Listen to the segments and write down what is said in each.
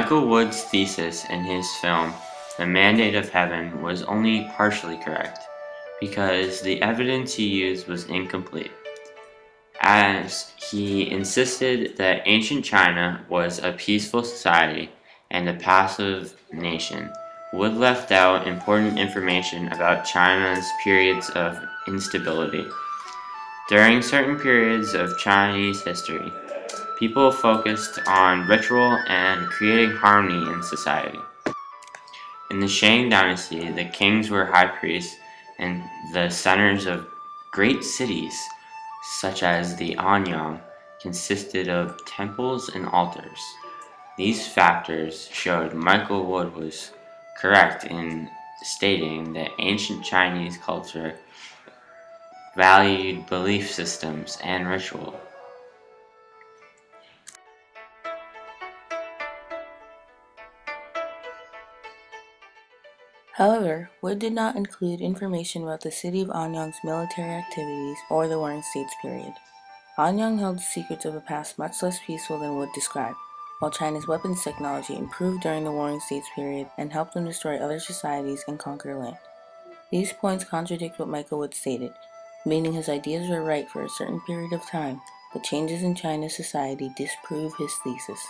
Michael Wood's thesis in his film The Mandate of Heaven was only partially correct, because the evidence he used was incomplete, as he insisted that ancient China was a peaceful society and a passive nation. Wood left out important information about China's periods of instability. During certain periods of Chinese history, people focused on ritual and creating harmony in society. In the Shang dynasty, the kings were high priests and the centers of great cities, such as the Anyang, consisted of temples and altars. These factors showed Michael Wood was correct in stating that ancient Chinese culture valued belief systems and ritual. However, Wood did not include information about the city of Anyang's military activities or the Warring States period. Anyang held the secrets of a past much less peaceful than Wood described, while China's weapons technology improved during the Warring States period and helped them destroy other societies and conquer land. These points contradict what Michael Wood stated, meaning his ideas were right for a certain period of time, but changes in China's society disprove his thesis.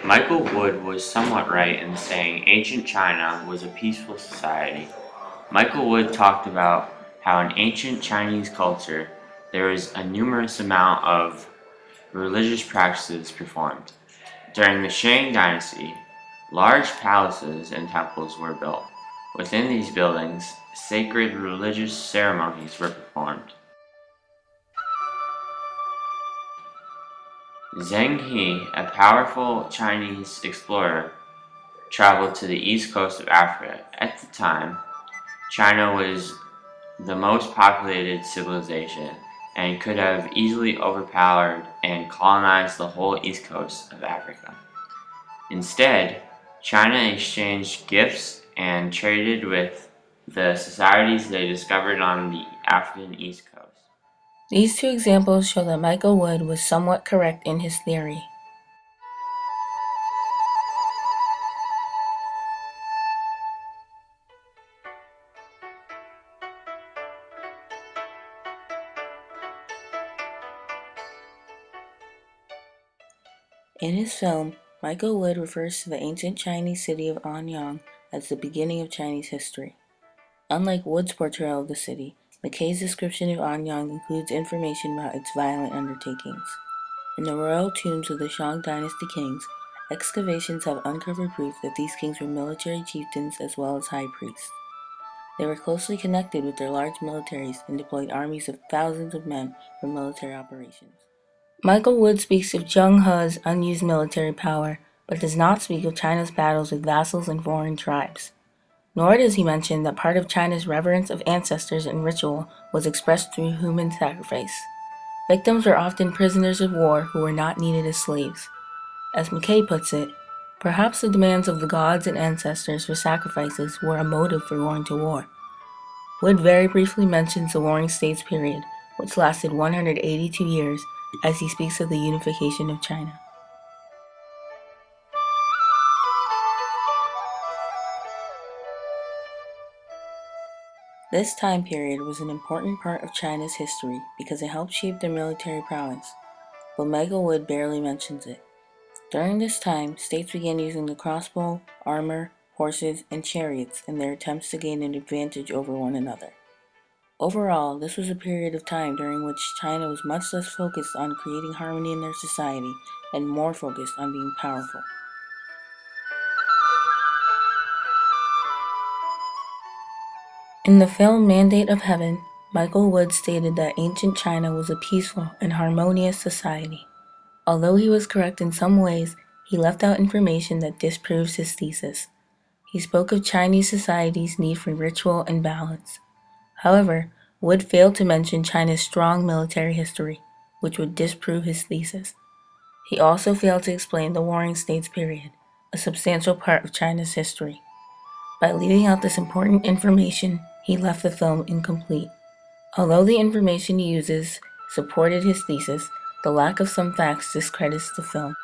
Michael Wood was somewhat right in saying ancient China was a peaceful society. Michael Wood talked about how in ancient Chinese culture there was a numerous amount of religious practices performed. During the Shang dynasty, large palaces and temples were built. Within these buildings, sacred religious ceremonies were performed. Zheng He, a powerful Chinese explorer, traveled to the east coast of Africa. At the time, China was the most populated civilization and could have easily overpowered and colonized the whole east coast of Africa. Instead, China exchanged gifts and traded with the societies they discovered on the African east coast. These two examples show that Michael Wood was somewhat correct in his theory. In his film, Michael Wood refers to the ancient Chinese city of Anyang as the beginning of Chinese history. Unlike Wood's portrayal of the city, McKay's description of Anyang includes information about its violent undertakings. In the royal tombs of the Shang dynasty kings, excavations have uncovered proof that these kings were military chieftains as well as high priests. They were closely connected with their large militaries and deployed armies of thousands of men for military operations. Michael Wood speaks of Zheng He's unused military power, but does not speak of China's battles with vassals and foreign tribes. Nor does he mention that part of China's reverence of ancestors and ritual was expressed through human sacrifice. Victims were often prisoners of war who were not needed as slaves. As McKay puts it, perhaps the demands of the gods and ancestors for sacrifices were a motive for going to war. Wood very briefly mentions the Warring States period, which lasted 182 years, as he speaks of the unification of China. This time period was an important part of China's history because it helped shape their military prowess, but Michael Wood barely mentions it. During this time, states began using the crossbow, armor, horses, and chariots in their attempts to gain an advantage over one another. Overall, this was a period of time during which China was much less focused on creating harmony in their society and more focused on being powerful. In the film Mandate of Heaven, Michael Wood stated that ancient China was a peaceful and harmonious society. Although he was correct in some ways, he left out information that disproves his thesis. He spoke of Chinese society's need for ritual and balance. However, Wood failed to mention China's strong military history, which would disprove his thesis. He also failed to explain the Warring States period, a substantial part of China's history. By leaving out this important information, he left the film incomplete. Although the information he uses supported his thesis, the lack of some facts discredits the film.